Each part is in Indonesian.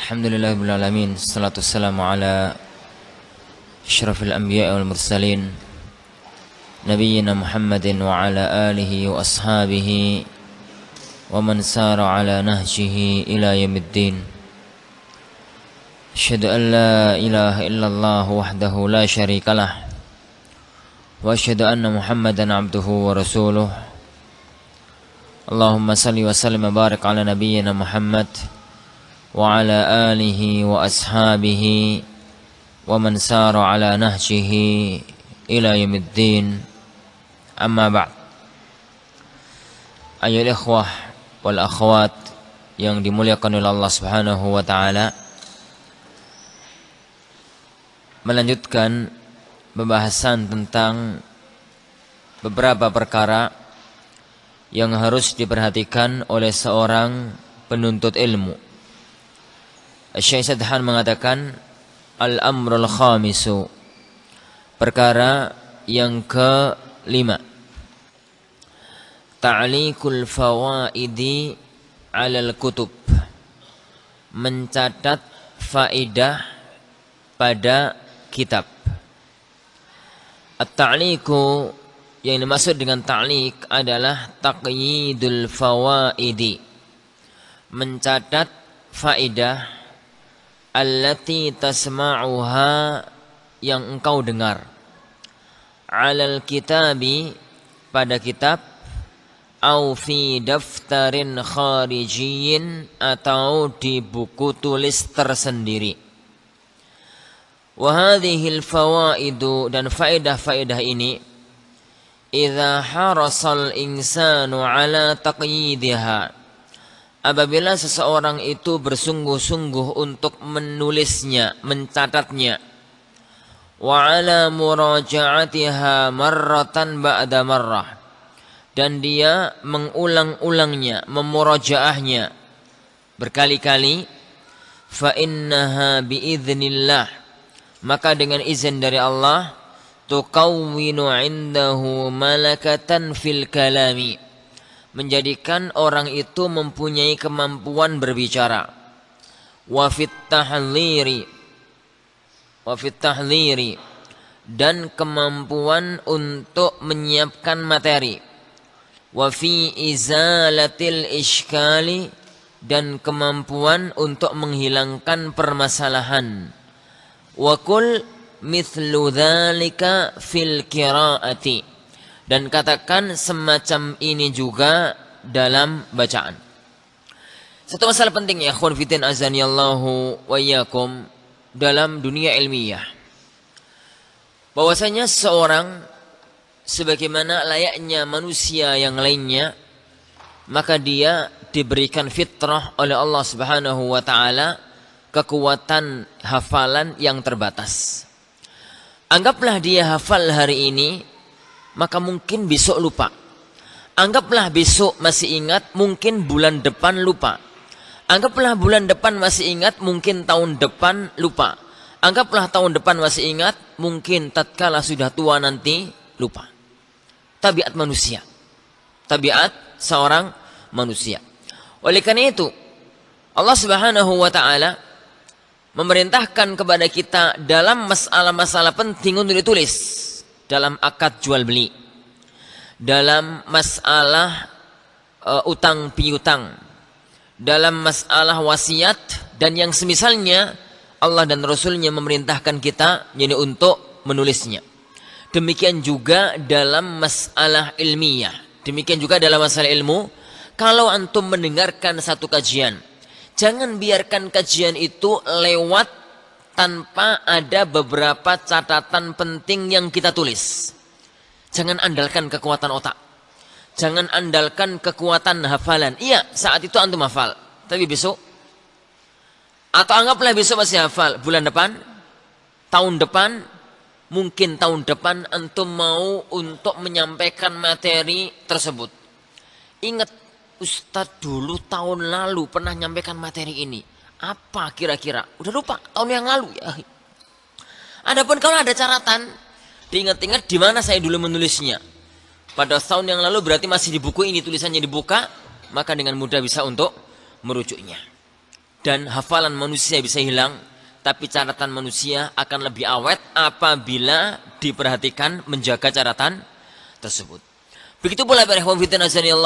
Alhamdulillahirabbil alamin, salatu wassalamu ala asyrafil anbiya'i wal mursalin nabiyyina Muhammadin wa ala alihi wa ashabihi wa man sara ala nahjihi ila yaumiddin. Asyhadu an la ilaha illallah wahdahu la syarikalah wa asyhadu anna Muhammadan abduhu wa rasuluh. Allahumma salli wa sallim wa barik ala nabiyyina Muhammad wa ala alihi wa ashabihi wa man sara ala nahjihi ila yaumiddin. Amma ba'd. Ayyuhal ikhwah wal akhwat yang dimuliakan oleh Allah Subhanahu wa taala, melanjutkan pembahasan tentang beberapa perkara yang harus diperhatikan oleh seorang penuntut ilmu. Syekh Sadhan mengatakan al-amrul khamisu, perkara yang kelima, ta'liqul fawaidi 'alal kutub, mencatat faedah pada kitab. At-ta'liqu, yang dimaksud dengan ta'liq adalah taqyidul fawaidi, mencatat faedah allati tasma'uha, yang engkau dengar, alal kitabi, pada kitab, au fi daftarin kharijiyin, atau di buku tulis tersendiri. Wa hadhil fawaidu, dan faedah-faedah ini, idza harasal insanu ala taqyidiha, apabila seseorang itu bersungguh-sungguh untuk menulisnya, mencatatnya, wa ala muraja'atiha marratan ba'da marrah, dan dia mengulang-ulangnya, memurajaahnya berkali-kali, fa innaha biiznillah, maka dengan izin dari Allah, tuqawwinu 'indahu malakatan fil kalami, menjadikan orang itu mempunyai kemampuan berbicara. Wa fit tahdhiri, dan kemampuan untuk menyiapkan materi. Wa fi izalatil iskali, dan kemampuan untuk menghilangkan permasalahan. Wa kul mithlu dzalika fil qiraati, dan katakan semacam ini juga dalam bacaan. Satu masalah penting ya ikhwan fiddin azanillahu wa iyyakum dalam dunia ilmiah, bahwasanya seorang sebagaimana layaknya manusia yang lainnya, maka dia diberikan fitrah oleh Allah Subhanahu wa taala kekuatan hafalan yang terbatas. Anggaplah dia hafal hari ini, maka mungkin besok lupa. Anggaplah besok masih ingat, mungkin bulan depan lupa. Anggaplah bulan depan masih ingat, mungkin tahun depan lupa. Anggaplah tahun depan masih ingat, mungkin tatkala sudah tua nanti lupa. Tabiat manusia, tabiat seorang manusia. Oleh karena itu, Allah Subhanahu wa taala memerintahkan kepada kita dalam masalah-masalah penting untuk ditulis, dalam akad jual beli, dalam masalah utang piutang, dalam masalah wasiat dan yang semisalnya, Allah dan Rasulnya memerintahkan kita jadi untuk menulisnya. Demikian juga dalam masalah ilmiah, demikian juga dalam masalah ilmu. Kalau antum mendengarkan satu kajian, jangan biarkan kajian itu lewat tanpa ada beberapa catatan penting yang kita tulis. Jangan andalkan kekuatan otak, jangan andalkan kekuatan hafalan. Iya, saat itu antum hafal, tapi besok, atau anggaplah besok masih hafal, bulan depan, tahun depan, mungkin tahun depan antum mau untuk menyampaikan materi tersebut. Ingat, Ustadz dulu tahun lalu pernah nyampaikan materi ini. Apa kira-kira? Udah lupa tahun yang lalu ya. Adapun kalau ada catatan, diingat-ingat di mana saya dulu menulisnya. Pada tahun yang lalu berarti masih di buku ini tulisannya dibuka, maka dengan mudah bisa untuk merujuknya. dan hafalan manusia bisa hilang, tapi catatan manusia akan lebih awet apabila diperhatikan menjaga catatan tersebut. Begitu pula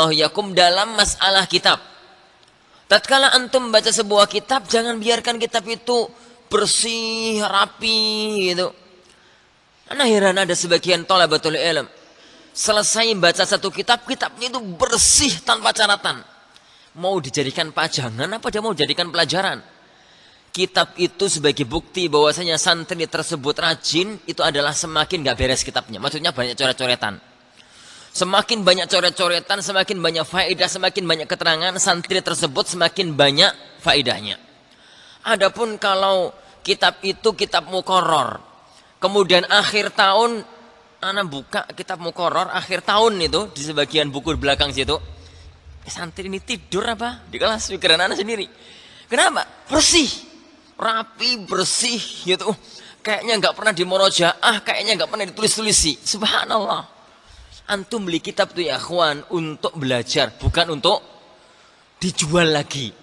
yakum dalam masalah kitab. Tatkala antum baca sebuah kitab, jangan biarkan kitab itu bersih, rapi gitu. Ana heran ada sebagian thalabatul ilm selesai baca satu kitab, kitabnya itu bersih tanpa catatan. Mau dijadikan pajangan apa dia mau jadikan pelajaran? Kitab itu sebagai bukti bahwasanya santri tersebut rajin, itu adalah semakin gak beres kitabnya. Maksudnya banyak coret-coretan. Semakin banyak coret-coretan, semakin banyak faedah, semakin banyak keterangan, santri tersebut semakin banyak faedahnya. Adapun kalau kitab itu kitab muqarrar, kemudian akhir tahun, ana buka kitab muqarrar akhir tahun itu di sebagian buku di belakang situ, santri ini tidur apa di kelas, pikiran ana sendiri. Kenapa? Bersih, rapi, bersih gitu. Kayaknya nggak pernah dimorojaah, kayaknya nggak pernah ditulis-tulisi. Subhanallah. Antum beli kitab tuh ya akhwan untuk belajar, bukan untuk dijual lagi.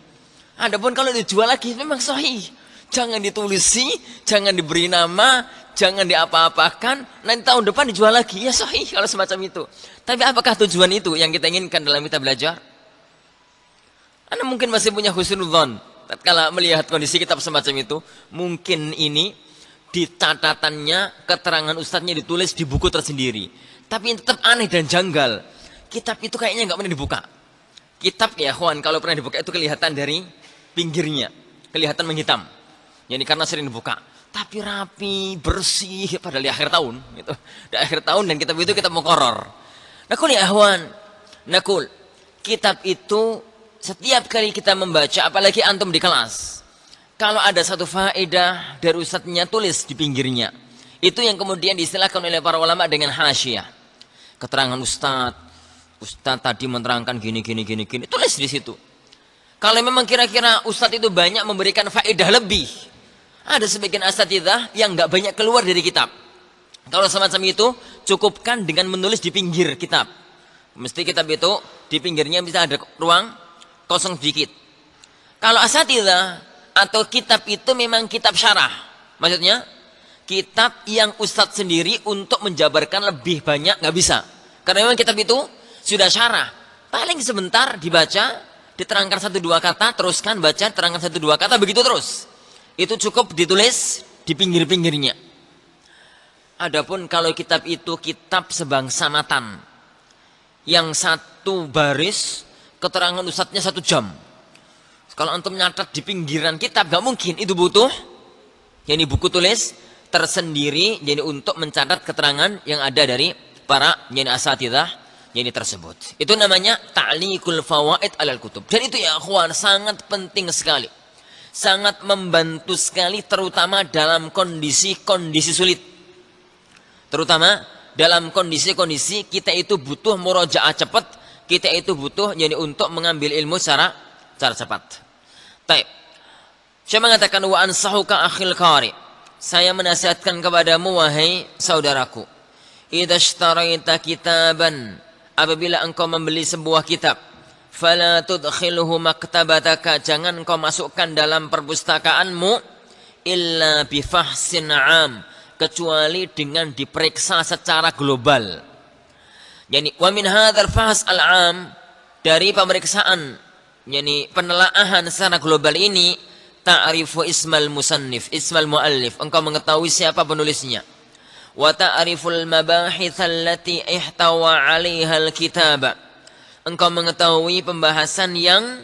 Adapun kalau dijual lagi memang sahih. Jangan ditulisi, jangan diberi nama, jangan diapa-apakan. Nanti tahun depan dijual lagi, ya sahih kalau semacam itu. Tapi apakah tujuan itu yang kita inginkan dalam kita belajar? Anda mungkin masih punya husnudzon. Tatkala melihat kondisi kitab semacam itu, mungkin ini di catatannya, keterangan ustadznya ditulis di buku tersendiri. Tapi tetap aneh dan janggal. Kitab itu kayaknya nggak pernah dibuka. Kitab ya kawan, kalau pernah dibuka itu kelihatan dari pinggirnya, kelihatan menghitam. Jadi karena sering dibuka. Tapi rapi, bersih, padahal di akhir tahun. Gitu. Di akhir tahun dan kitab itu kitab muqarrar. Nakul ya kawan, nakul. Kitab itu setiap kali kita membaca, apalagi antum di kelas, kalau ada satu faedah dari ustadznya, tulis di pinggirnya. Itu yang kemudian diistilahkan oleh para ulama dengan hasyiah. Keterangan ustadz tadi menerangkan gini, tulis di situ. Kalau memang kira-kira ustadz itu banyak memberikan faedah lebih, ada sebagian asatidzah yang nggak banyak keluar dari kitab. Kalau semacam itu, cukupkan dengan menulis di pinggir kitab. Mesti kitab itu di pinggirnya bisa ada ruang kosong sedikit. Kalau asatidzah atau kitab itu memang kitab syarah, maksudnya kitab yang ustadz sendiri untuk menjabarkan lebih banyak nggak bisa. Karena memang kitab itu sudah syarah. Paling sebentar dibaca, diterangkan 1-2 kata, teruskan baca, terangkan 1-2 kata, begitu terus. Itu cukup ditulis di pinggir-pinggirnya. Adapun kalau kitab itu kitab sebangsa matan, yang satu baris, keterangan ustadznya 1 jam. Kalau antum nyatat di pinggiran kitab, nggak mungkin. Itu butuh, yani buku tulis tersendiri, jadi untuk mencatat keterangan yang ada dari para yani asatidzah yani tersebut. Itu namanya ta'liqul fawaid alal kutub. Dan itu ya akhwan sangat penting sekali. Sangat membantu sekali terutama dalam kondisi-kondisi sulit. Terutama dalam kondisi-kondisi kita itu butuh murojaah cepat, kita itu butuh jadi untuk mengambil ilmu secara cepat. Baik. Saya mengatakan wa ansahuka akhil qari. Saya menasihatkan kepadamu wahai saudaraku, idza ishtaraita kitaban, apabila engkau membeli sebuah kitab, fala tudkhilhu maktabataka, jangan engkau masukkan dalam perpustakaanmu illa bi fahsin 'am, kecuali dengan diperiksa secara global. Yani wa min hadzal fahs al-'am, dari pemeriksaan yani penelaahan secara global ini, ta'rifu ismal musannif, ismal muallif, engkau mengetahui siapa penulisnya. Wa ta'riful mabahits allati ihtawa 'alaiha al-kitab, engkau mengetahui pembahasan yang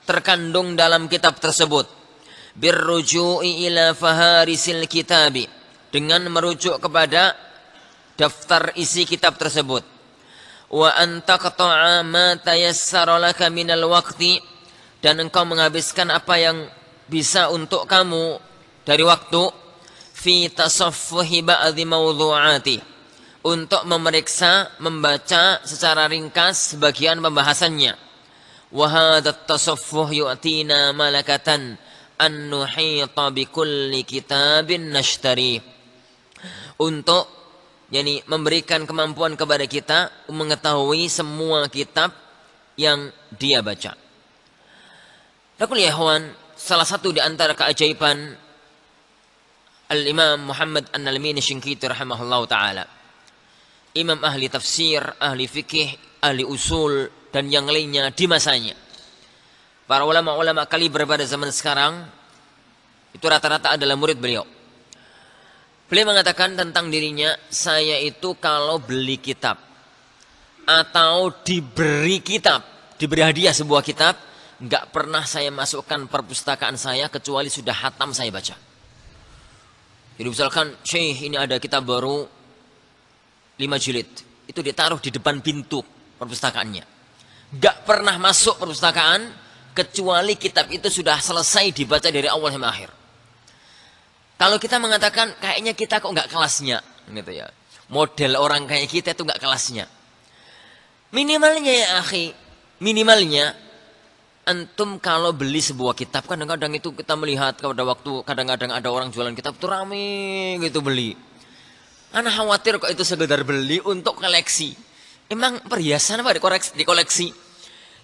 terkandung dalam kitab tersebut. Birruju'i ila faharisil kitabi, dengan merujuk kepada daftar isi kitab tersebut. Wa an taqta'a ma tayassara laka minal waqti, dan engkau menghabiskan apa yang bisa untuk kamu dari waktu, fi tasaffuhi ba'dhi mawdhu'ati, untuk memeriksa, membaca secara ringkas sebagian pembahasannya. Wa hadzat tasaffuh yu'tina malakatan an nuhita bi kulli kitabin nashtari, untuk yani memberikan kemampuan kepada kita mengetahui semua kitab yang dia baca. Rakul ya ikhwan, salah satu di antara keajaiban Al-Imam Muhammad An-Nalmini Shinqiti rahimahullah ta'ala, imam ahli tafsir, ahli fikih, ahli usul, dan yang lainnya di masanya. Para ulama-ulama kaliber pada zaman sekarang, itu rata-rata adalah murid beliau. Beliau mengatakan tentang dirinya, saya itu kalau beli kitab, atau diberi kitab, diberi hadiah sebuah kitab, nggak pernah saya masukkan perpustakaan saya, kecuali sudah hatam saya baca. Jadi misalkan, Syekh ini ada kitab baru, 5 jilid, itu ditaruh di depan pintu perpustakaannya. Nggak pernah masuk perpustakaan, kecuali kitab itu sudah selesai dibaca dari awal sampai akhir. Kalau kita mengatakan kayaknya kita kok nggak kelasnya, gitu ya. Model orang kayak kita itu nggak kelasnya. Minimalnya ya akhi, minimalnya antum kalau beli sebuah kitab, kadang-kadang itu kita melihat pada waktu kadang-kadang ada orang jualan kitab itu rame gitu beli. Ana khawatir kok itu sekedar beli untuk koleksi. Emang perhiasan apa dikoleksi?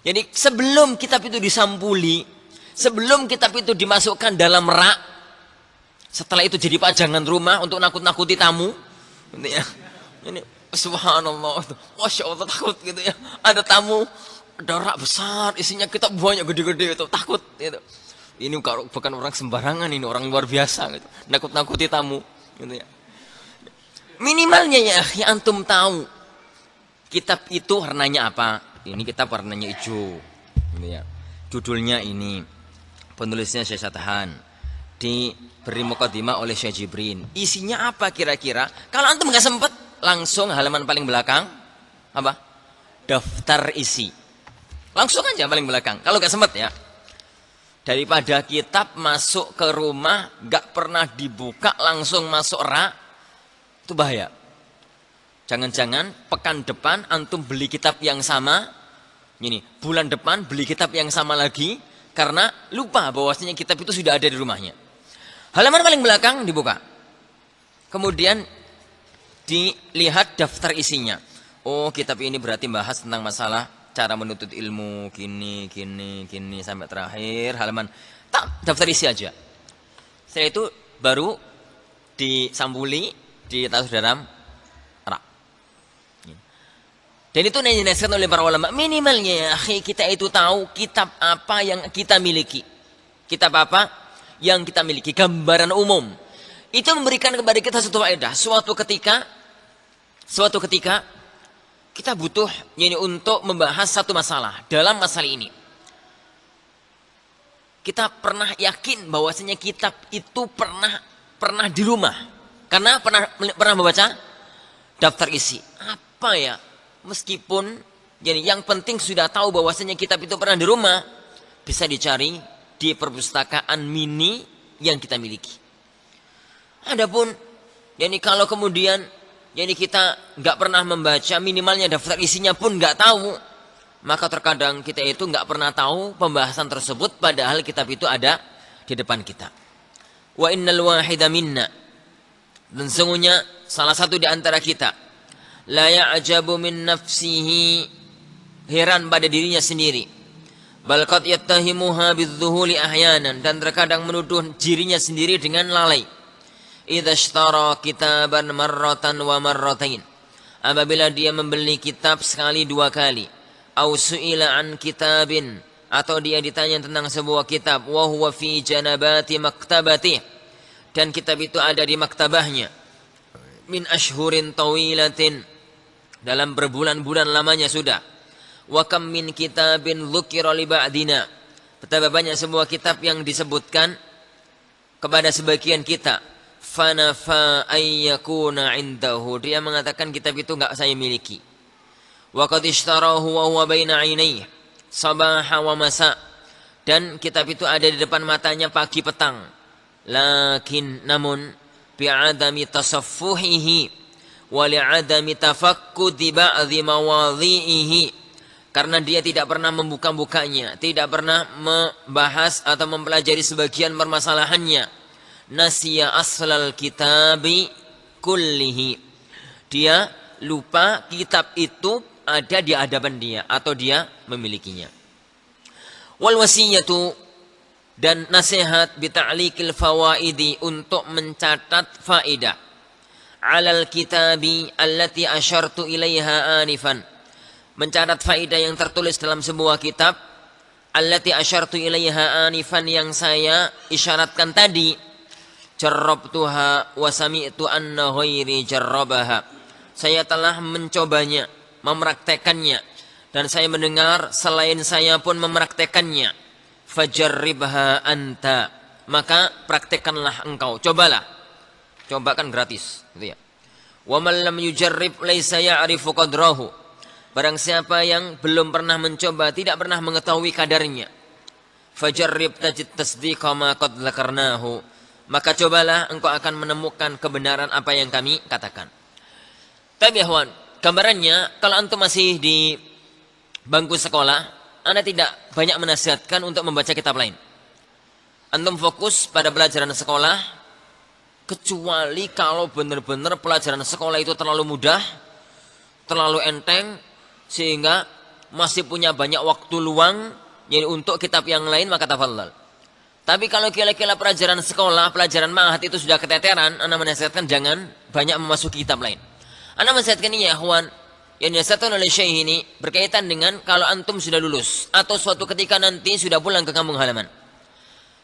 Jadi sebelum kitab itu disampuli, sebelum kitab itu dimasukkan dalam rak, setelah itu jadi pajangan rumah untuk nakut-nakuti tamu, gitu ya. Ini subhanallah, masya Allah takut gitu ya. Ada tamu, ada rak besar, isinya kitab banyak gede-gede itu, takut gitu. Ini bukan orang sembarangan, ini orang luar biasa gitu. Nakut-nakuti tamu, gitu ya. Minimalnya ya antum tahu kitab itu warnanya apa. Ini kitab warnanya hijau, gitu ya. Judulnya ini, penulisnya Syekh Satahan, diberi mukadimah oleh Syekh Jibrin. Isinya apa kira-kira? Kalau antum nggak sempet, langsung halaman paling belakang apa? Daftar isi. Langsung aja paling belakang. Kalau nggak sempet ya. Daripada kitab masuk ke rumah nggak pernah dibuka langsung masuk rak, itu bahaya. Jangan-jangan pekan depan antum beli kitab yang sama, ini bulan depan beli kitab yang sama lagi karena lupa bahwasanya kitab itu sudah ada di rumahnya. Halaman paling belakang dibuka. Kemudian dilihat daftar isinya. Oh, kitab ini berarti bahas tentang masalah cara menuntut ilmu, gini sampai terakhir halaman. Tak, daftar isi aja. Setelah itu baru disambuli, ditaruh dalam rak. Dan itu dinasihatkan oleh para ulama. Minimalnya ya, kita itu tahu kitab apa yang kita miliki. Kitab apa yang kita miliki. Gambaran umum. Itu memberikan kepada kita satu faedah. Suatu ketika kita butuh yani untuk membahas satu masalah. Dalam masalah ini, kita pernah yakin bahwasanya kitab itu pernah di rumah. Karena pernah membaca daftar isi. Apa ya? Meskipun jadi yang penting sudah tahu bahwasanya kitab itu pernah di rumah, bisa dicari di perpustakaan mini yang kita miliki. Adapun yani kalau kemudian yani kita nggak pernah membaca, minimalnya daftar isinya pun nggak tahu, maka terkadang kita itu nggak pernah tahu pembahasan tersebut padahal kitab itu ada di depan kita. Wa innal wahida minna, dan sungguhnya salah satu di antara kita la ya'jabu min nafsihi, heran pada dirinya sendiri, bal qad yattahimuha bidzuhuli ahyanan, dan terkadang menuduh dirinya sendiri dengan lalai. Idza ishtara kitaban marratan wa marratain, apabila dia membeli kitab sekali dua kali, au su'ila an kitabin, atau dia ditanya tentang sebuah kitab, wa huwa fi janabati maktabati, dan kitab itu ada di maktabahnya, min ashhurin tawilatin, dalam berbulan-bulan lamanya sudah, wa kam min kitabin dzukira li ba'dina, betapa banyak sebuah kitab yang disebutkan kepada sebagian kita, fanafa ayyakuna indahu, dia mengatakan kitab itu enggak saya miliki, wa qad ishtarahu wa huwa baina 'ainayhi sabaha wa masa, dan kitab itu ada di depan matanya pagi petang, namun bi'adami tasaffuhihi wa li'adami tafakkudi ba'dhi mawadhi'ihi, karena dia tidak pernah membuka-bukanya, tidak pernah membahas atau mempelajari sebagian permasalahannya. Nasiya aslal kitabi kullihi, dia lupa kitab itu ada di hadapan dia atau dia memilikinya. Wal wasiyatu Dan nasihat bita'liqil fawaidi, untuk mencatat faidah. Alal kitabi allati asyartu ilaiha anifan, mencatat faidah yang tertulis dalam sebuah kitab. Allati asyartu ilaiha anifan, yang saya isyaratkan tadi. Jarrabtuha wa sami'tu anna ghairi jarrabaha, saya telah mencobanya, mempraktekannya, dan saya mendengar selain saya pun mempraktekannya. Fajarribha anta, maka praktekkanlah engkau, cobalah. Coba kan gratis, gitu ya. Wa man lam yujarrib laisa ya'rifu qadrahu, barang siapa yang belum pernah mencoba tidak pernah mengetahui kadarnya. Fajarrib tajid tasdiqa ma qad dzakarnahu, maka cobalah engkau akan menemukan kebenaran apa yang kami katakan. Tapi ya kawan, gambarannya kalau antum masih di bangku sekolah, Anda tidak banyak menasihatkan untuk membaca kitab lain. Antum fokus pada pelajaran sekolah, kecuali kalau benar-benar pelajaran sekolah itu terlalu mudah, terlalu enteng, sehingga masih punya banyak waktu luang jadi untuk kitab yang lain, maka tafadhal. Tapi kalau kira-kira pelajaran sekolah, pelajaran ma'had itu sudah keteteran, Anda menasihatkan jangan banyak memasuki kitab lain. Anda menasihatkan ini ya kawan, yang dinasihatkan oleh Syekh ini berkaitan dengan kalau antum sudah lulus atau suatu ketika nanti sudah pulang ke kampung halaman.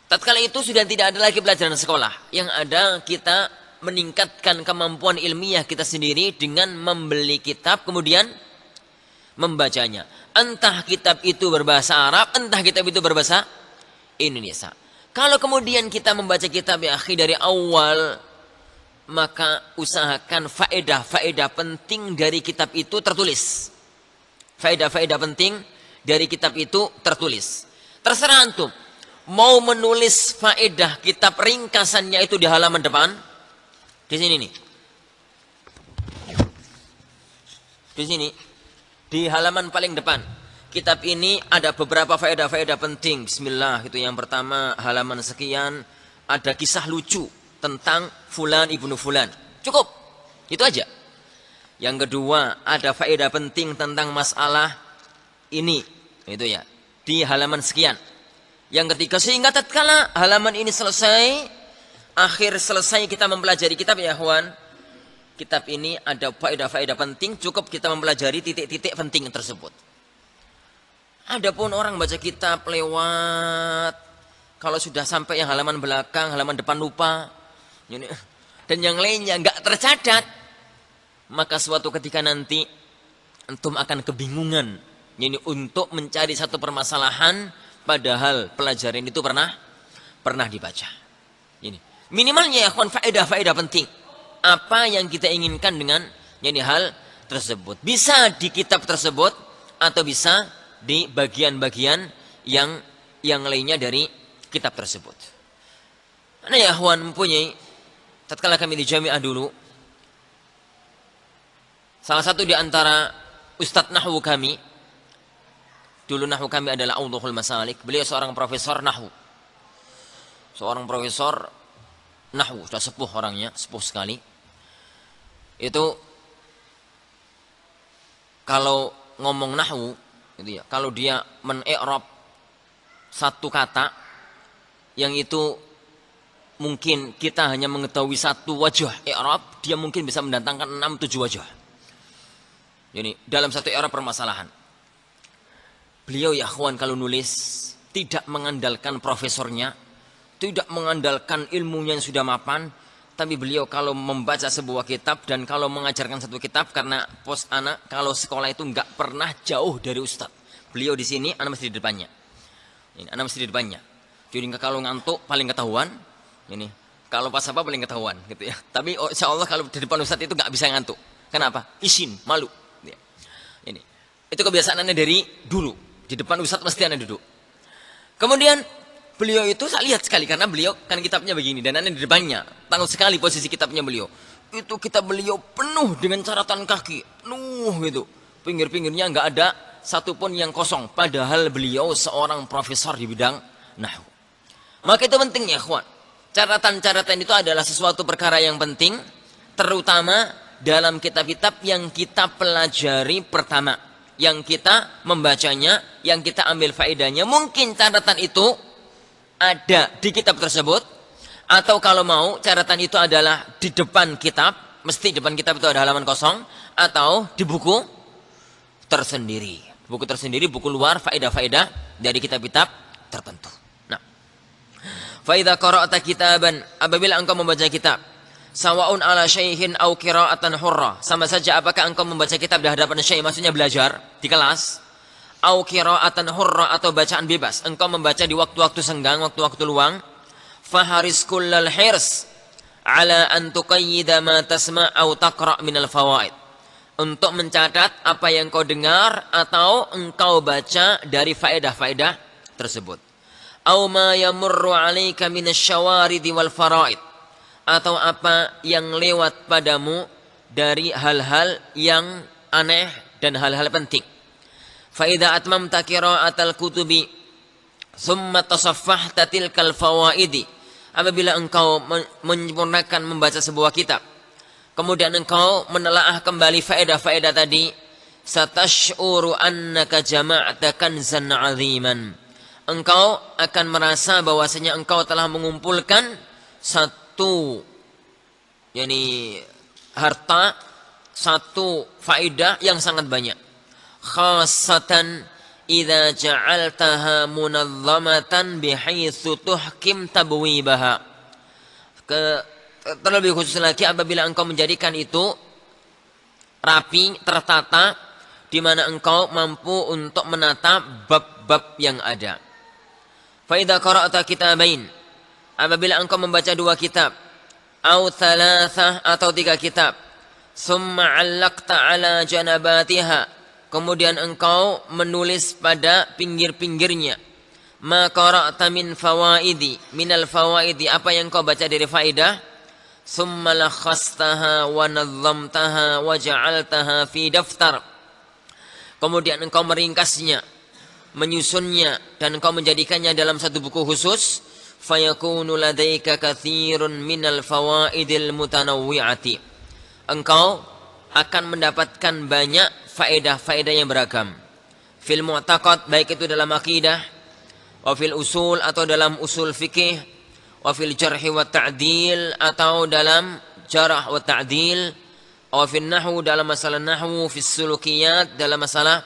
Tatkala itu sudah tidak ada lagi pelajaran sekolah, yang ada kita meningkatkan kemampuan ilmiah kita sendiri dengan membeli kitab kemudian membacanya. Entah kitab itu berbahasa Arab, entah kitab itu berbahasa Indonesia. Kalau kemudian kita membaca kitab ya akhi dari awal, maka usahakan faedah-faedah penting dari kitab itu tertulis. Faedah-faedah penting dari kitab itu tertulis. Terserah antum mau menulis faedah kitab ringkasannya itu di halaman depan. Di sini nih. Di sini. Di halaman paling depan. Kitab ini ada beberapa faedah-faedah penting. Bismillah, itu yang pertama, halaman sekian ada kisah lucu tentang fulan ibnu fulan. Cukup. Itu aja. Yang kedua, ada faedah penting tentang masalah ini. Itu ya. Di halaman sekian. Yang ketiga, sehingga tatkala halaman ini selesai, akhir selesai kita mempelajari kitab ya kawan, kitab ini ada faedah-faedah penting, cukup kita mempelajari titik-titik penting tersebut. Adapun orang baca kitab lewat, kalau sudah sampai yang halaman belakang, halaman depan lupa, dan yang lainnya nggak tercatat, maka suatu ketika nanti antum akan kebingungan ini untuk mencari satu permasalahan, padahal pelajaran itu pernah dibaca. Ini minimalnya ya kawan, faedah-faedah penting. Apa yang kita inginkan dengan hal tersebut, bisa di kitab tersebut atau bisa di bagian-bagian yang lainnya dari kitab tersebut. Nah ya kawan, mempunyai, tatkala kami di Jami'ah dulu, salah satu di antara ustadz nahwu kami, dulu nahwu kami adalah Awdhuhul Masalik, beliau seorang profesor nahwu. Seorang profesor nahwu, sudah sepuh orangnya, sepuh sekali. Itu kalau ngomong nahwu, gitu ya, kalau dia men-i'rab satu kata yang itu mungkin kita hanya mengetahui satu wajah i'rab, dia mungkin bisa mendatangkan 6-7 wajah. Jadi dalam satu i'rab permasalahan. Beliau ya kawan kalau nulis tidak mengandalkan profesornya, tidak mengandalkan ilmunya yang sudah mapan, tapi beliau kalau membaca sebuah kitab dan kalau mengajarkan satu kitab, karena pos anak kalau sekolah itu nggak pernah jauh dari ustadz. Beliau di sini, anak mesti di depannya. Ini anak mesti di depannya. Jadi kalau ngantuk paling ketahuan. Ini kalau pas apa paling ketahuan, gitu ya. Tapi insya Allah kalau di depan ustadz itu nggak bisa ngantuk. Kenapa? Isin, malu. Ini itu kebiasaannya dari dulu. Di depan ustadz mesti anak duduk. Kemudian beliau itu saya lihat sekali karena beliau kan kitabnya begini dan anak di depannya. Tahu sekali posisi kitabnya beliau. Itu kitab beliau penuh dengan catatan kaki, penuh gitu. Pinggir-pinggirnya nggak ada satupun yang kosong. Padahal beliau seorang profesor di bidang nahwu. Maka itu penting ya kawan. Catatan-catatan itu adalah sesuatu perkara yang penting, terutama dalam kitab-kitab yang kita pelajari pertama, yang kita membacanya, yang kita ambil faedahnya. Mungkin catatan itu ada di kitab tersebut, atau kalau mau catatan itu adalah di depan kitab, mesti depan kitab itu ada halaman kosong, atau di buku tersendiri. Buku tersendiri, buku luar, faedah-faedah dari kitab-kitab tertentu. Nah, fa idza qara'ta kitaban, apabila engkau membaca kitab, sawaun ala syaihin au qira'atan hurra, sama saja apakah engkau membaca kitab di hadapan syekh, maksudnya belajar di kelas, au qira'atan hurra, atau bacaan bebas, engkau membaca di waktu-waktu senggang, waktu-waktu luang, faharis kullal hirs ala an tuqayyida ma tasma' au taqra' minal fawaid, untuk mencatat apa yang kau dengar atau engkau baca dari faedah-faedah tersebut. Au ma yamurru 'alaika minasy-syawaridi wal faraid, atau apa yang lewat padamu dari hal-hal yang aneh dan hal-hal penting. Fa idza atmamta qira'atal kutubi thumma tasaffahta tilkal fawaidi, apabila engkau menyempurnakan membaca sebuah kitab, kemudian engkau menelaah kembali faedah-faedah tadi, satash'uru annaka jama'ta kanzan 'aziman, engkau akan merasa bahwasanya engkau telah mengumpulkan satu harta, satu faedah yang sangat banyak. Khassatan idza ja'altaha munazzamatan bihaitsu tuhkim tabwibaha, terlebih khusus lagi apabila engkau menjadikan itu rapi, tertata, di mana engkau mampu untuk menata bab-bab yang ada. Fa idza qara'ta kitabain, apabila engkau membaca dua kitab, au thalathah, atau tiga kitab, summa 'allaqta 'ala janabatiha, kemudian engkau menulis pada pinggir-pinggirnya, ma qara'ta min fawaidi, minal fawaidi, apa yang kau baca dari faedah, summa lakhastaha wa nazzamtaha wa ja'altaha fi daftar, kemudian engkau meringkasnya, menyusunnya, dan engkau menjadikannya dalam satu buku khusus, fayakunu ladaika katsirun minal fawaidil mutanawwi'ati, engkau akan mendapatkan banyak faedah-faedah yang beragam. Fil mu'taqad, baik itu dalam akidah, wa fil usul, atau dalam usul fikih, wa fil jarhi wa ta'dil, atau dalam jarah wa ta'dil, wa fil nahwu, dalam masalah nahwu, fil sulukiyat, dalam masalah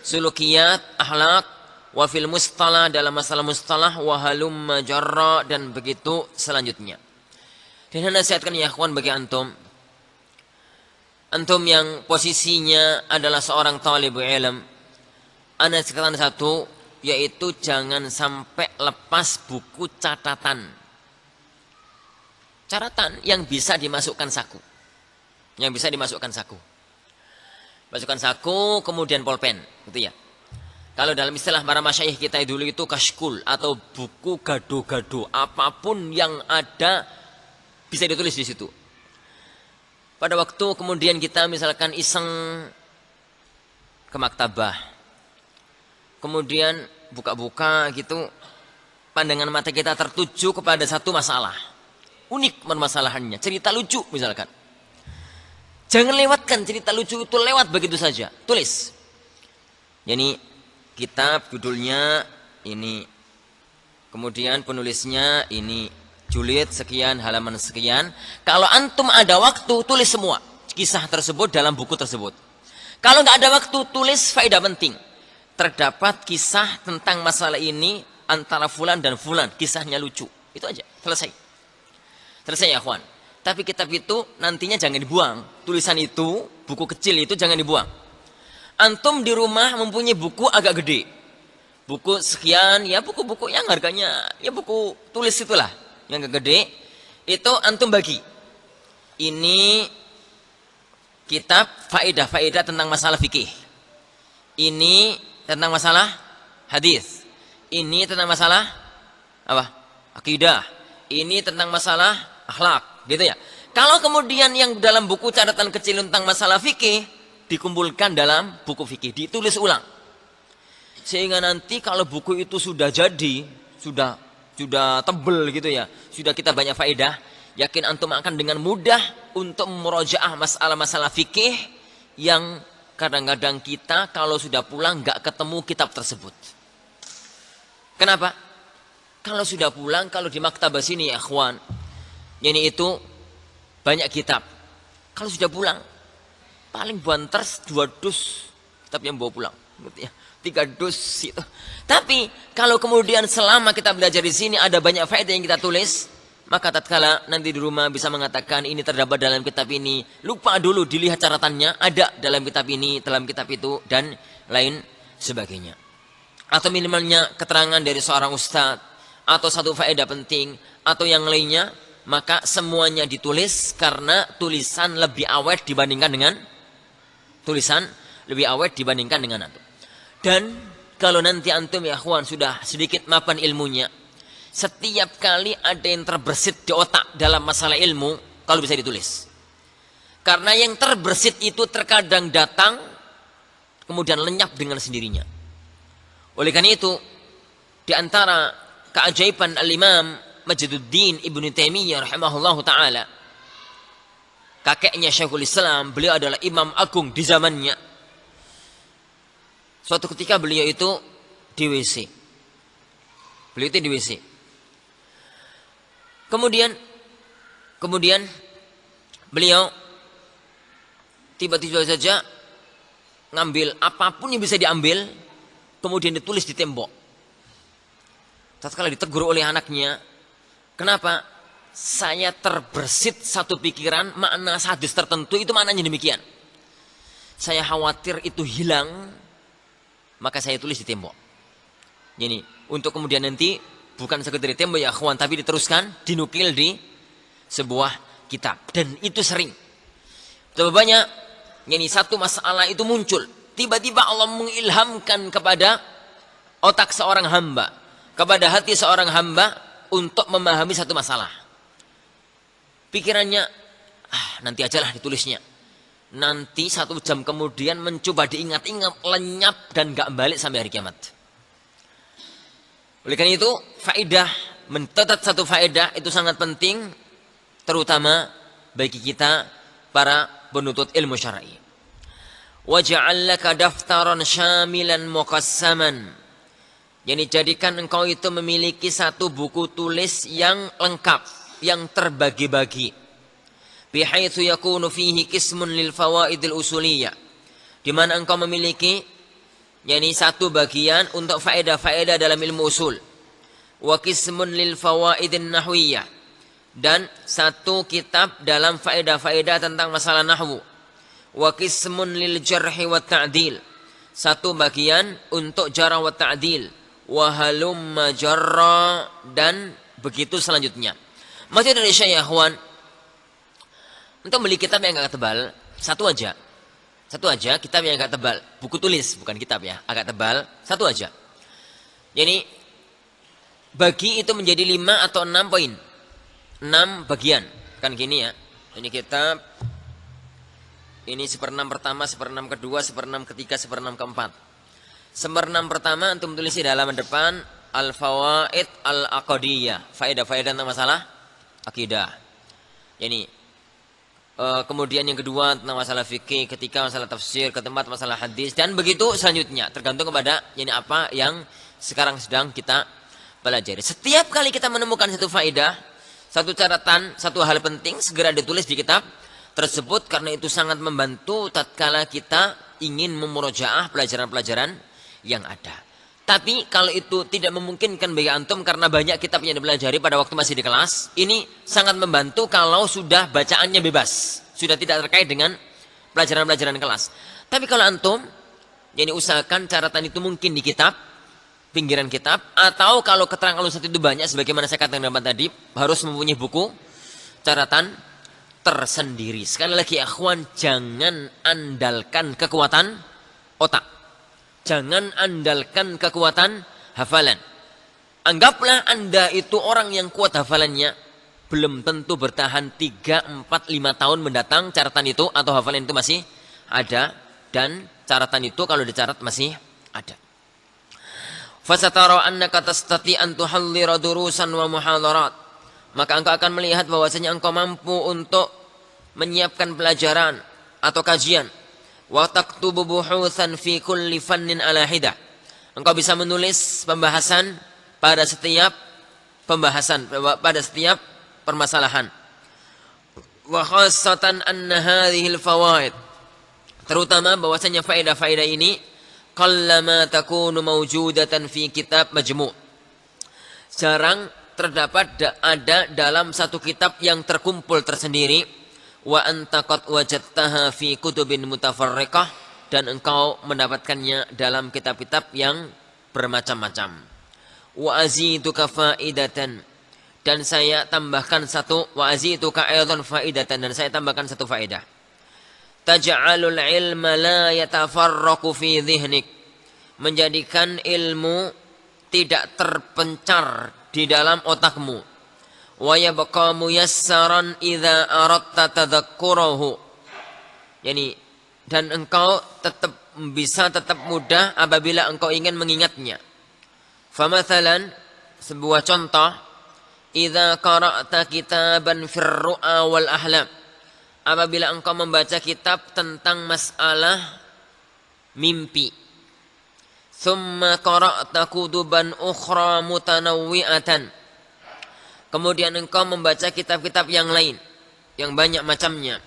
sulukiyat, akhlak, wa fil mustalah, dalam masalah mustalah, wa halumma jarra, dan begitu selanjutnya. Dan nasihatkan ya akhwan bagi antum yang posisinya adalah seorang talibul ilm, ana sekatan satu, yaitu jangan sampai lepas buku catatan yang bisa dimasukkan saku, masukkan saku, kemudian pulpen, gitu ya. Kalau dalam istilah para masyayikh kita dulu itu kashkul, atau buku gado-gado, apapun yang ada bisa ditulis di situ. Pada waktu kemudian kita misalkan iseng ke maktabah, kemudian buka-buka gitu, pandangan mata kita tertuju kepada satu masalah, unik permasalahannya, cerita lucu misalkan. Jangan lewatkan cerita lucu itu, lewat begitu saja, tulis. Yani kitab judulnya ini, kemudian penulisnya ini, julid sekian, halaman sekian. Kalau antum ada waktu, tulis semua kisah tersebut dalam buku tersebut. Kalau nggak ada waktu, tulis faedah penting. Terdapat kisah tentang masalah ini antara fulan dan fulan, kisahnya lucu. Itu aja, selesai. Selesai ya akhwan. Tapi kitab itu nantinya jangan dibuang. Tulisan itu, buku kecil itu jangan dibuang. Antum di rumah mempunyai buku agak gede, buku sekian, ya buku-buku yang harganya, ya buku tulis itulah, yang gede, itu antum bagi. Ini kitab faedah-faedah tentang masalah fikih. Ini tentang masalah hadis. Ini tentang masalah apa? Akidah. Ini tentang masalah akhlak, gitu ya. Kalau kemudian yang dalam buku catatan kecil tentang masalah fikih dikumpulkan dalam buku fikih, ditulis ulang. Sehingga nanti kalau buku itu sudah jadi, sudah tebel gitu ya, sudah kita banyak faedah, yakin antum akan dengan mudah untuk memurojaah masalah-masalah fikih yang kadang-kadang kita kalau sudah pulang nggak ketemu kitab tersebut. Kenapa? Kalau sudah pulang, kalau di maktabah sini ya ikhwan, ini itu banyak kitab. Kalau sudah pulang, paling buanters 2 dus kitab yang bawa pulang. 3 dus itu. Tapi kalau kemudian selama kita belajar di sini ada banyak faedah yang kita tulis, maka tatkala nanti di rumah bisa mengatakan ini terdapat dalam kitab ini. Lupa dulu dilihat catatannya, ada dalam kitab ini, dalam kitab itu, dan lain sebagainya. Atau minimalnya keterangan dari seorang ustadz, atau satu faedah penting, atau yang lainnya, maka semuanya ditulis karena tulisan lebih awet dibandingkan dengan antum. Dan kalau nanti antum ya akhwan sudah sedikit mapan ilmunya, setiap kali ada yang terbersit di otak dalam masalah ilmu, kalau bisa ditulis. Karena yang terbersit itu terkadang datang, kemudian lenyap dengan sendirinya. Oleh karena itu, di antara keajaiban al-Imam Majduddin Ibnu Taimiyah rahimahullahu ta'ala, kakeknya Syekhul Islam, beliau adalah imam agung di zamannya. Suatu ketika beliau itu di WC. Kemudian beliau tiba-tiba saja ngambil apapun yang bisa diambil, kemudian ditulis di tembok. Tatkala ditegur oleh anaknya, kenapa? Saya terbersit satu pikiran, makna hadis tertentu itu maknanya demikian. Saya khawatir itu hilang, maka saya tulis di tembok. Jadi untuk kemudian nanti bukan sekedar di tembok ya akhwan, tapi diteruskan, dinukil di sebuah kitab. Dan itu sering. Betapa banyak, yani satu masalah itu muncul. Tiba-tiba Allah mengilhamkan kepada otak seorang hamba, kepada hati seorang hamba untuk memahami satu masalah. Pikirannya, nanti ajalah ditulisnya. Nanti 1 jam kemudian mencoba diingat-ingat, lenyap dan gak balik sampai hari kiamat. Oleh karena itu, faedah, mencatat satu faedah itu sangat penting, terutama bagi kita para penuntut ilmu syar'i. Waj'al laka daftaran syamilan muqassaman. Yani jadikan engkau itu memiliki satu buku tulis yang lengkap, yang terbagi-bagi. Bihaitsu yakunu fihi qismun lil fawaidil usuliyah. Di mana engkau memiliki yani satu bagian untuk faedah-faedah dalam ilmu usul. Wa qismun lil fawaidin nahwiyah. Dan satu kitab dalam faedah-faedah tentang masalah nahwu. Wa qismun lil jarhi wa ta'dil. Satu bagian untuk jarh wa ta'dil. Wahalumma jarra, dan begitu selanjutnya. Masih dari Syekh Ikhwan, untuk beli kitab yang agak tebal, satu aja kitab yang agak tebal, buku tulis bukan kitab ya, agak tebal, satu aja. Jadi bagi itu menjadi 5 atau 6 poin, 6 bagian, kan gini ya. Ini kitab, ini 1/6 pertama, 1/6 kedua, 1/6 ketiga, 1/6 keempat. 1/6 pertama antum tulis di halaman depan al-fawaid al-aqdiyah, faedah-faedah tentang masalah akidah. Yani kemudian yang kedua tentang masalah fikih, ketiga masalah tafsir, keempat masalah hadis, dan begitu selanjutnya tergantung kepada yani apa yang sekarang sedang kita pelajari. Setiap kali kita menemukan satu faedah, satu catatan, satu hal penting, segera ditulis di kitab tersebut, karena itu sangat membantu tatkala kita ingin memurojaah pelajaran-pelajaran yang ada. Tapi kalau itu tidak memungkinkan bagi antum karena banyak kitab yang dipelajari pada waktu masih di kelas, ini sangat membantu kalau sudah bacaannya bebas, sudah tidak terkait dengan pelajaran-pelajaran kelas. Tapi kalau antum, jadi usahakan catatan itu mungkin di kitab, pinggiran kitab, atau kalau keterangan ustadz itu banyak, sebagaimana saya katakan tadi, harus mempunyai buku catatan tersendiri. Sekali lagi akhwan, jangan andalkan kekuatan otak. Jangan andalkan kekuatan hafalan. Anggaplah Anda itu orang yang kuat hafalannya, belum tentu bertahan 3, 4, 5 tahun mendatang catatan itu atau hafalan itu masih ada, dan catatan itu kalau dicatat masih ada. Fasatara annaka tastati an tuhallira durusan wa muhadarat. Maka engkau akan melihat bahwasanya engkau mampu untuk menyiapkan pelajaran atau kajian. Wa taktubu buhutsan fi kulli fannin ala hidah. Engkau bisa menulis pembahasan pada setiap pembahasan pada setiap permasalahan. Wa khassatan anna hadhil fawaid, terutama bahwasanya faedah-faedah ini qallama takunu mawjudatan fi kitab majmu', jarang terdapat ada dalam satu kitab yang terkumpul tersendiri. Wa anta qad wajadtaha fi kutubin mutafarriqah, dan engkau mendapatkannya dalam kitab-kitab yang bermacam-macam. Wa aziduka faidatan, dan saya tambahkan satu, wa aziduka aidan faidatan, dan saya tambahkan satu faedah. Taj'alul ilma la yatafarraqu fi dhihnik, menjadikan ilmu tidak terpencar di dalam otakmu. Wa yabqa muyassaran idza aradta tadhakkurahu, yani dan engkau tetap mudah apabila engkau ingin mengingatnya. Famathalan, sebuah contoh, idza qara'ta kitaban fir ru'a wal ahlam, apabila engkau membaca kitab tentang masalah mimpi. Thumma qara'ta kutuban ukhra mutanawwi'atan, kemudian engkau membaca kitab-kitab yang lain yang banyak macamnya.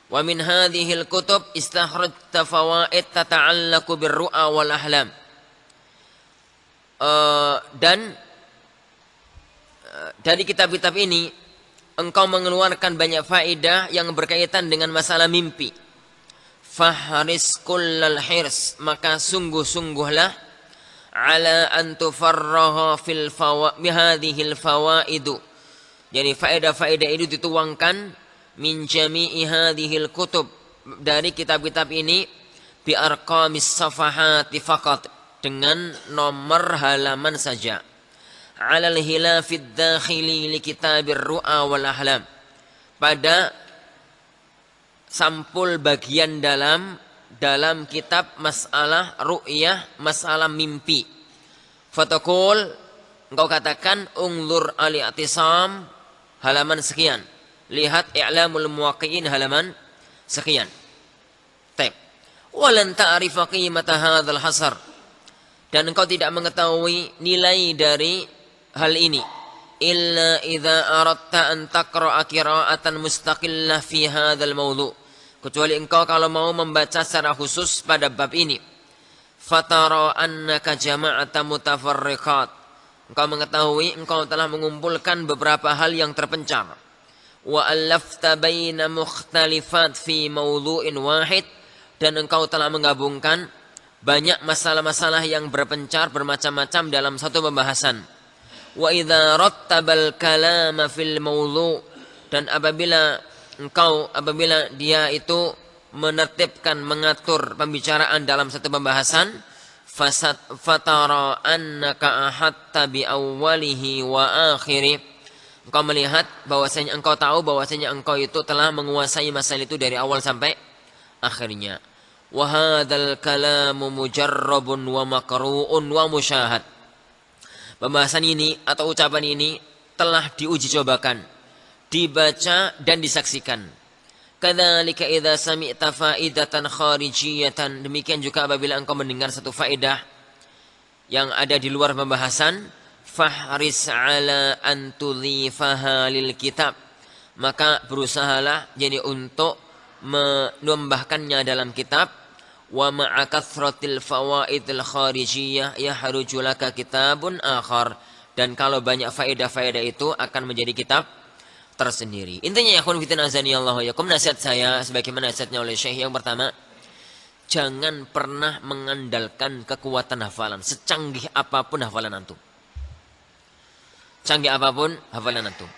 Wa min hadhil kutub istakhrajta fawaid tata'allaqu birru'a wal ahlam, dan dari kitab-kitab ini engkau mengeluarkan banyak faedah yang berkaitan dengan masalah mimpi. Fahris kullal hirs, maka sungguh-sungguhlah ala an tufarraha fil hadhil fawaidu, jadi faedah-faedah itu dituangkan min jami'i hadhil kutub, dari kitab-kitab ini, bi arqamis safahati faqat, dengan nomor halaman saja. Alal hilafid dakhili li kitabir ru'a wal ahlam, pada sampul bagian dalam kitab masalah ru'yah, masalah mimpi. Fatakul, engkau katakan, ungzur al-i'tisam halaman sekian, lihat i'lamul muwaqqi'in halaman sekian. Taib. Walan ta'rifa qimata hadzal hasar, dan engkau tidak mengetahui nilai dari hal ini, illa idza aradta an taqra'a qira'atan mustaqillah fi hadzal mawdu', kecuali engkau kalau mau membaca secara khusus pada bab ini. Fatara annaka jama'ata mutafarriqat, engkau mengetahui engkau telah mengumpulkan beberapa hal yang terpencar. Wa allafta baina mukhtalifat fi mawdu'in wahid, dan engkau telah menggabungkan banyak masalah-masalah yang berpencar bermacam-macam dalam satu pembahasan. Wa idza rattabal kalama fil mawdu', dan apabila dia itu menertibkan, mengatur pembicaraan dalam satu pembahasan, fatara annaka ahatta bi awwalihi wa akhirih, engkau melihat bahwasanya engkau tahu bahwasanya engkau itu telah menguasai masalah itu dari awal sampai akhirnya. Wa hadzal kalamu mujarrabun wa makru'un wa musyahad, pembahasan ini atau ucapan ini telah diuji cobakan, dibaca dan disaksikan. Kadzalika idza sami'ta faidatan kharijiyatan, demikian juga apabila engkau mendengar satu faedah yang ada di luar pembahasan, fahris ala an tudhifaha lil kitab, maka berusahalah jadi untuk menambahkannya dalam kitab. Wa ma'a kathratil fawaidil kharijiyah yahruju laka kitabun akhar, dan kalau banyak faedah-faedah itu akan menjadi kitab tersendiri. Intinya ya, khonfitin azani Allah ya, nasihat saya sebagaimana nasihatnya oleh Syekh, yang pertama, jangan pernah mengandalkan kekuatan hafalan, secanggih apapun hafalan antum. Canggih apapun hafalan antum.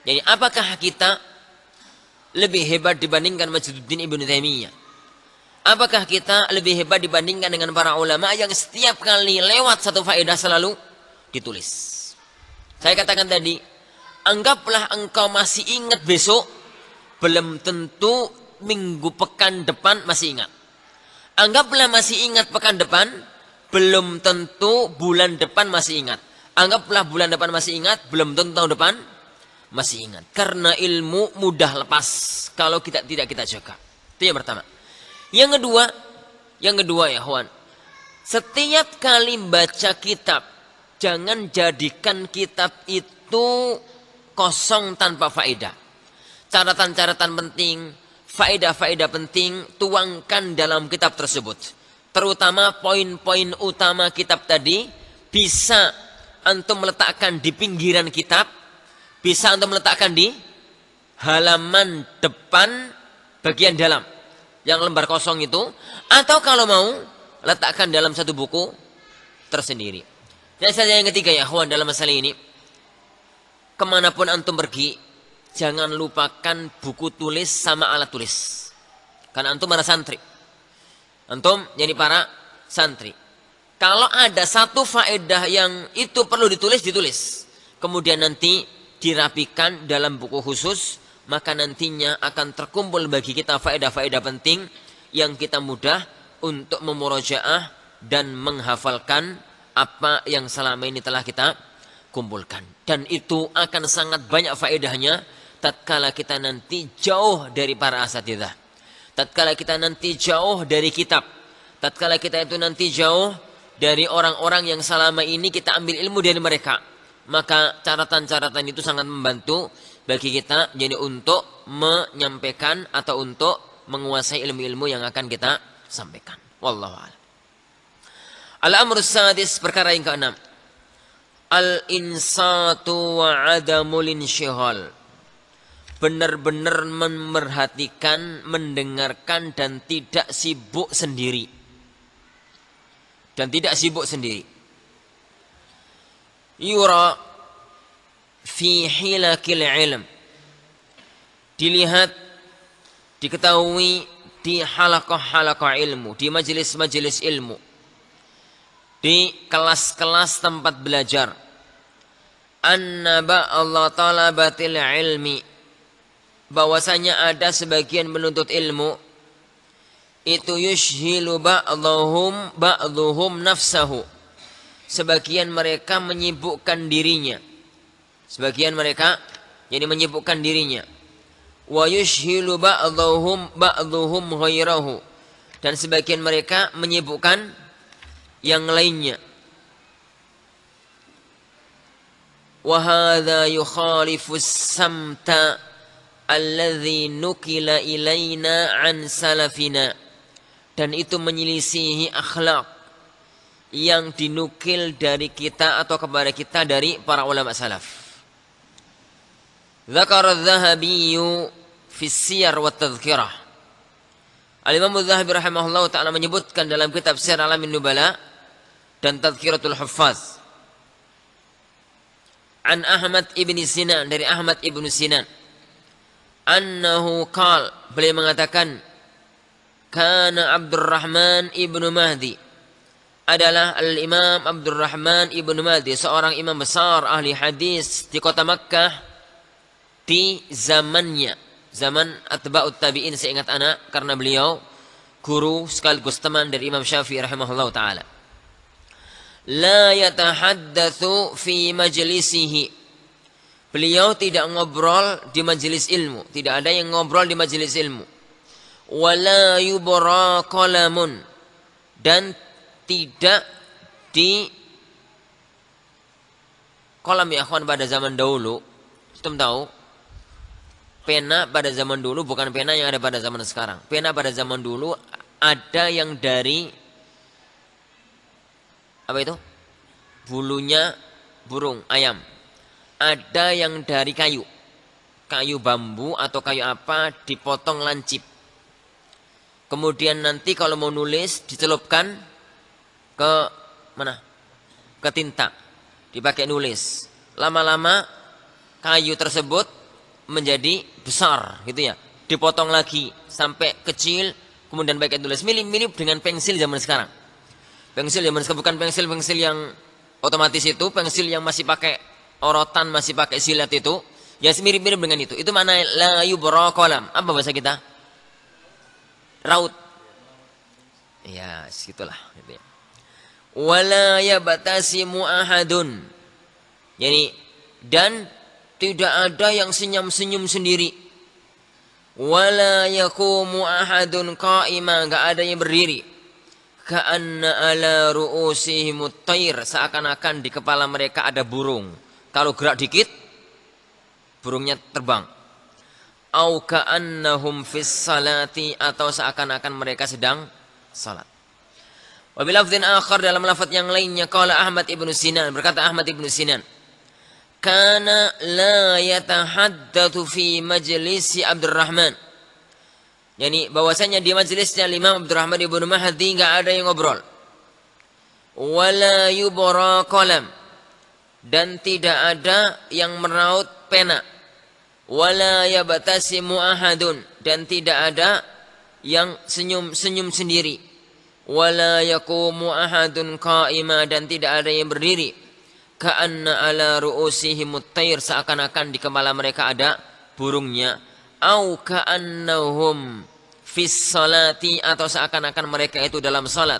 Jadi apakah kita lebih hebat dibandingkan Majduddin Ibnu Taimiyah? Apakah kita lebih hebat dibandingkan dengan para ulama yang setiap kali lewat satu faedah selalu ditulis? Saya katakan tadi, anggaplah engkau masih ingat besok, belum tentu minggu pekan depan masih ingat. Anggaplah masih ingat pekan depan, belum tentu bulan depan masih ingat. Anggaplah bulan depan masih ingat, belum tentu tahun depan masih ingat. Karena ilmu mudah lepas kalau kita tidak kita jaga. Itu yang pertama. Yang kedua ya kawan, setiap kali baca kitab, jangan jadikan kitab itu kosong tanpa faedah. Catatan-catatan penting, faedah-faedah penting tuangkan dalam kitab tersebut. Terutama poin-poin utama kitab tadi bisa antum meletakkan di pinggiran kitab, bisa antum meletakkan di halaman depan bagian dalam yang lembar kosong itu, atau kalau mau letakkan dalam satu buku tersendiri. Dan saja yang ketiga ya akhwan dalam masalah ini, kemanapun antum pergi jangan lupakan buku tulis sama alat tulis, karena antum para santri, antum jadi para santri. Kalau ada satu faedah yang itu perlu ditulis, ditulis, kemudian nanti dirapikan dalam buku khusus, maka nantinya akan terkumpul bagi kita faedah-faedah penting yang kita mudah untuk memurojaah dan menghafalkan apa yang selama ini telah kita kumpulkan. Dan itu akan sangat banyak faedahnya tatkala kita nanti jauh dari para asatidzah, tatkala kita nanti jauh dari kitab, tatkala kita itu nanti jauh dari orang-orang yang selama ini kita ambil ilmu dari mereka. Maka catatan-catatan itu sangat membantu bagi kita jadi untuk menyampaikan atau untuk menguasai ilmu-ilmu yang akan kita sampaikan. Wallahu a'lam. Al-amrus sadis, perkara yang keenam, al-insatu wa adamul insyihal. Benar-benar memerhatikan, mendengarkan dan tidak sibuk sendiri. Dan tidak sibuk sendiri. Yura fi hilakil ilm. Dilihat, diketahui di halaqah-halaqah ilmu, di majelis-majelis ilmu, di kelas-kelas tempat belajar. Anna ba'dha talabatil ilmi, bahwasanya ada sebagian penuntut ilmu itu yushhilu ba'dhuhum nafsahu, sebagian mereka menyibukkan dirinya, sebagian mereka jadi menyibukkan dirinya. Wa yushhilu ba'dhuhum ghairahu, dan sebagian mereka menyibukkan yang lainnya. Wa hadza yukhalifu as-samta alladhi nukila ilaina an salafina, dan itu menyelisihi akhlak yang dinukil dari kita atau kepada kita dari para ulama salaf. Dzakara adz-Dzahabi fi Siyar wa Tadhkirah. Al-Imam adz-Dzahabi rahimahullah ta'ala menyebutkan dalam kitab Siyar Alamin Nubala dan Tadhkiratul Huffaz, an Ahmad ibn Sinan, dari Ahmad ibn Sinan, annahu qal, beliau mengatakan, kana Abdurrahman ibnu Mahdi, adalah al-Imam Abdurrahman ibnu Mahdi, seorang imam besar ahli hadis di kota Makkah di zamannya, zaman atba'ut tabi'in seingat anak, karena beliau guru sekaligus teman dari Imam Syafi'i rahimahullah ta'ala. La yatahaddatsu fi majlisihi, beliau tidak ngobrol di majelis ilmu, tidak ada yang ngobrol di majelis ilmu. Wala yubra qalamun, dan tidak di kolam ya akhwan pada zaman dahulu. Kita tahu pena pada zaman dulu bukan pena yang ada pada zaman sekarang. Pena pada zaman dulu ada yang dari apa itu? Bulunya burung, ayam. Ada yang dari kayu. Kayu bambu atau kayu apa dipotong lancip. Kemudian nanti kalau mau nulis dicelupkan ke mana? Ke tinta. Dipakai nulis. Lama-lama kayu tersebut menjadi besar gitu ya. Dipotong lagi sampai kecil, kemudian pakai tulis. Mirip-mirip dengan pensil zaman sekarang. Pensil zaman sekarang bukan pensil-pensil yang otomatis itu, pensil yang masih pakai orotan, masih pakai silet itu. Ya mirip-mirip dengan itu. Itu mana la yubra qalam. Apa bahasa kita? Raut. Ya, segitulah gitu ya. Wala yabatasimu ahadun. Yani, dan tidak ada yang senyum-senyum sendiri. Wala yakumu ahadun qa'ima, enggak ada yang berdiri. ka'anna ala ru'usihimut tayr, seakan-akan di kepala mereka ada burung. Kalau gerak dikit burungnya terbang. Au ka'annahum fis salati, atau seakan-akan mereka sedang salat. Wa bilafdhin akhar, dalam lafaz yang lainnya, qala Ahmad ibnu Sinan, berkata Ahmad ibnu Sinan, kana la yatahaddatsu fi majlisi Abdurrahman, yani bahwasanya di majelisnya Imam Abdurrahman ibnu Mahdi enggak ada yang ngobrol. Wala yubra qalam, dan tidak ada yang meraut pena. Wala yabtasimu ahadun, dan tidak ada yang senyum-senyum sendiri. Wala yaqumu ahadun qa'ima, dan tidak ada yang berdiri. Ka'anna ala ru'usihimut tayr, seakan-akan di kepala mereka ada burungnya. Au ka'annahum fis salati, atau seakan-akan mereka itu dalam salat.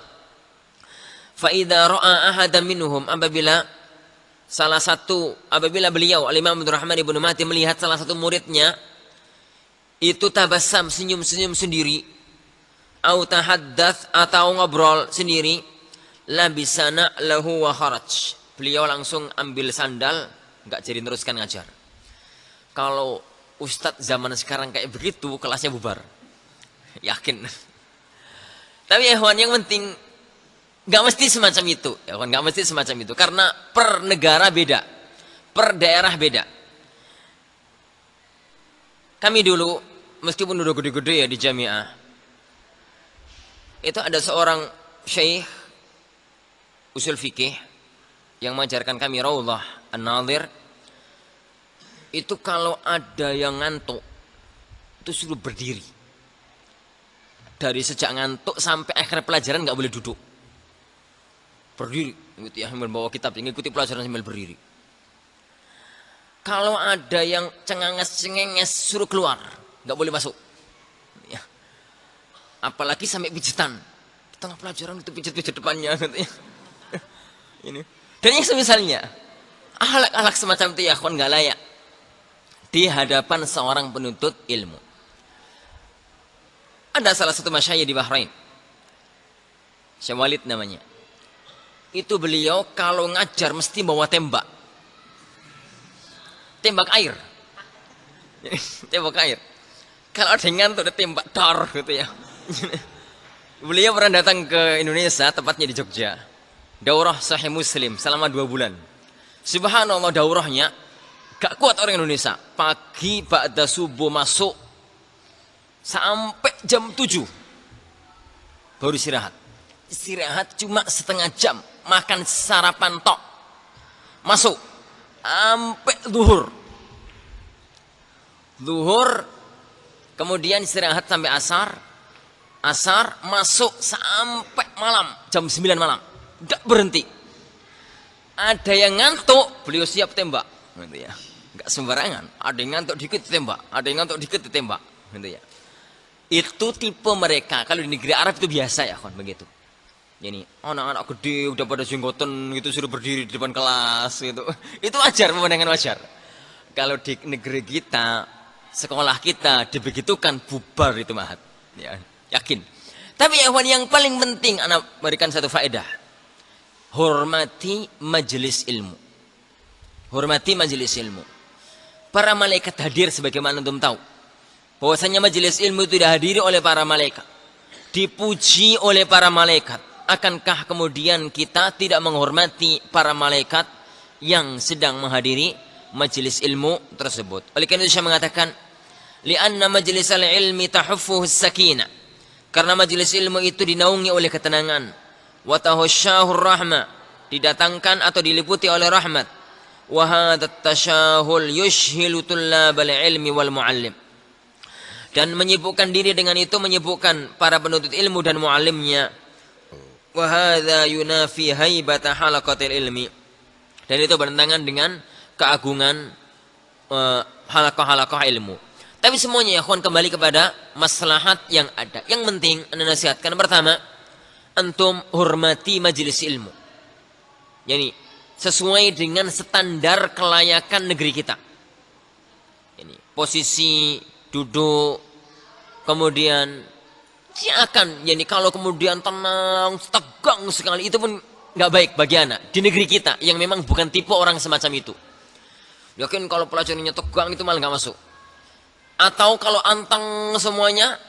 Fa idza ra'a ahadan minhum, apabila beliau Al-Imam Abdurrahman ibnu Mahdi melihat salah satu muridnya itu tabassam, senyum-senyum sendiri, au tahaddats, atau ngobrol sendiri, labisana lahu wa kharaj, beliau langsung ambil sandal, enggak jadi teruskan ngajar. Kalau ustadz zaman sekarang kayak begitu, kelasnya bubar. Yakin. Tapi ya kawan, yang penting nggak mesti semacam itu. Ya kawan, nggak mesti semacam itu. Karena per negara beda, per daerah beda. Kami dulu, meskipun udah gede-gede ya di jamiah, itu ada seorang syekh usul fikih yang mengajarkan kami Raudhah An-Nadhir. Itu kalau ada yang ngantuk, itu suruh berdiri. Dari sejak ngantuk sampai akhir pelajaran nggak boleh duduk. Berdiri, ya, membawa kitab, mengikuti pelajaran sambil berdiri. Kalau ada yang cengenges suruh keluar, nggak boleh masuk. Ya. Apalagi sampai pijitan. Di tengah pelajaran itu pijit-pijit depannya, katanya. Ini. Dan yang semisalnya, akhlak semacam itu ya kawan, nggak layak di hadapan seorang penuntut ilmu. Ada salah satu masyayikh di Bahrain, Syekh Walid namanya. Itu beliau kalau ngajar mesti bawa tembak. Tembak air. Tembak air. Kalau ada yang ngantuk ada tembak dar gitu ya. Beliau pernah datang ke Indonesia, tepatnya di Jogja. Daurah Sahih Muslim selama 2 bulan. Subhanallah, daurahnya gak kuat orang Indonesia. Pagi ba'da subuh masuk sampai jam 7 baru istirahat. Istirahat cuma setengah jam, makan sarapan tok, masuk sampai zuhur, kemudian istirahat sampai asar masuk sampai malam, jam 9 malam, gak berhenti. Ada yang ngantuk, beliau siap tembak, gitu ya. Gak sembarangan, ada yang ngantuk dikit tembak, ada yang ngantuk dikit ditembak, gitu ya. Itu tipe mereka. Kalau di negeri Arab itu biasa ya kawan, begitu. Jadi anak-anak gede udah pada jenggotan gitu suruh berdiri di depan kelas gitu. Itu wajar, pemandangan wajar. Kalau di negeri kita, sekolah kita dibegitukan, bubar itu mahat. Ya, yakin. Tapi ya kawan, yang paling penting anak berikan satu faedah. Hormati majelis ilmu. Hormati majelis ilmu. Para malaikat hadir sebagaimana antum tahu. Bahwasanya majelis ilmu itu dihadiri oleh para malaikat, dipuji oleh para malaikat. Akankah kemudian kita tidak menghormati para malaikat yang sedang menghadiri majelis ilmu tersebut? Oleh karena itu saya mengatakan, li'anna majlisal ilmi tahuffuhu sakinah, karena majelis ilmu itu dinaungi oleh ketenangan. Wa tahusyahur rahmah, didatangkan atau diliputi oleh rahmat. Wa hadat tashahul yushhilu tullabal ilmi wal muallim, dan menyibukkan diri dengan itu menyibukkan para penuntut ilmu dan muallimnya. Wa hadza yunafi haibata halaqatil ilmi, dan itu bertentangan dengan keagungan halaqah-halaqah ilmu. Tapi semuanya ya kawan, kembali kepada maslahat yang ada. Yang penting anda nasihatkan, pertama, antum hormati majelis ilmu, yani sesuai dengan standar kelayakan negeri kita. Ini posisi duduk, kemudian Dia akan, yani kalau kemudian tenang, tegang sekali, itu pun nggak baik bagi anak. Di negeri kita, yang memang bukan tipe orang semacam itu. Yakin kalau pelajarannya tegang, itu malah nggak masuk. Atau kalau anteng semuanya,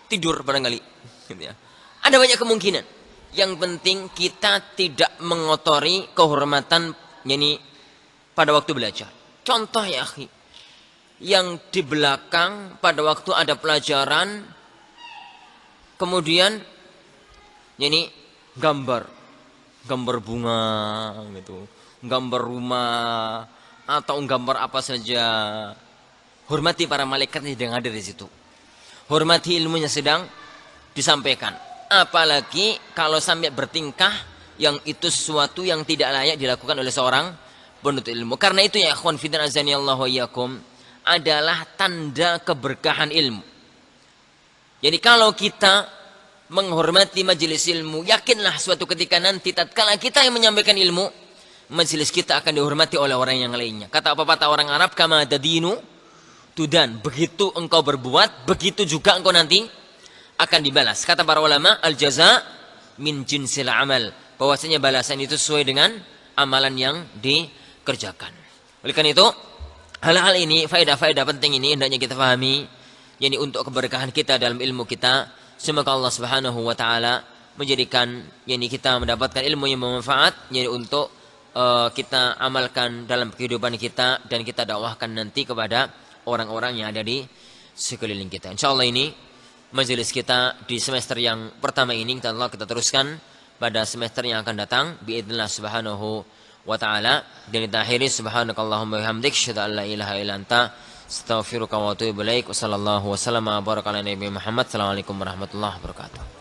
tidur barangkali. Gitu ya. Ada banyak kemungkinan. Yang penting kita tidak mengotori kehormatan, yani pada waktu belajar. Contoh ya akhi, yang di belakang pada waktu ada pelajaran, kemudian ini gambar bunga gitu, gambar rumah atau gambar apa saja. Hormati para malaikat yang ada di situ. Hormati ilmunya sedang disampaikan. Apalagi kalau sampai bertingkah yang itu sesuatu yang tidak layak dilakukan oleh seorang penuntut ilmu. Karena itu ya ikhwan fillah azani Allah wa iyyakum, adalah tanda keberkahan ilmu. Jadi kalau kita menghormati majelis ilmu, yakinlah suatu ketika nanti tatkala kita yang menyampaikan ilmu, majelis kita akan dihormati oleh orang yang lainnya. Kata pepatah orang Arab, kama tadinu tudan. Begitu engkau berbuat, begitu juga engkau nanti akan dibalas. Kata para ulama, al jaza min jinsil amal. Bahwasanya balasan itu sesuai dengan amalan yang dikerjakan. Oleh karena itu, hal-hal ini, faedah-faedah penting ini hendaknya kita pahami. Yani untuk keberkahan kita dalam ilmu kita. Semoga Allah Subhanahu wa taala menjadikan yani kita mendapatkan ilmu yang bermanfaat, yani untuk kita amalkan dalam kehidupan kita dan kita dakwahkan nanti kepada orang-orang yang ada di sekeliling kita. Insyaallah ini majelis kita di semester yang pertama ini, insyaallah kita teruskan pada semester yang akan datang biidznillah Subhanahu wa taala. Dan kita akhiri subhanakallahumma wa bihamdik asyhadu an la ilaha illa anta astaghfiruka wa atubu ilaik. Wassallallahu wasallam wa baraka ala nabi Muhammad. Assalamualaikum warahmatullahi wabarakatuh.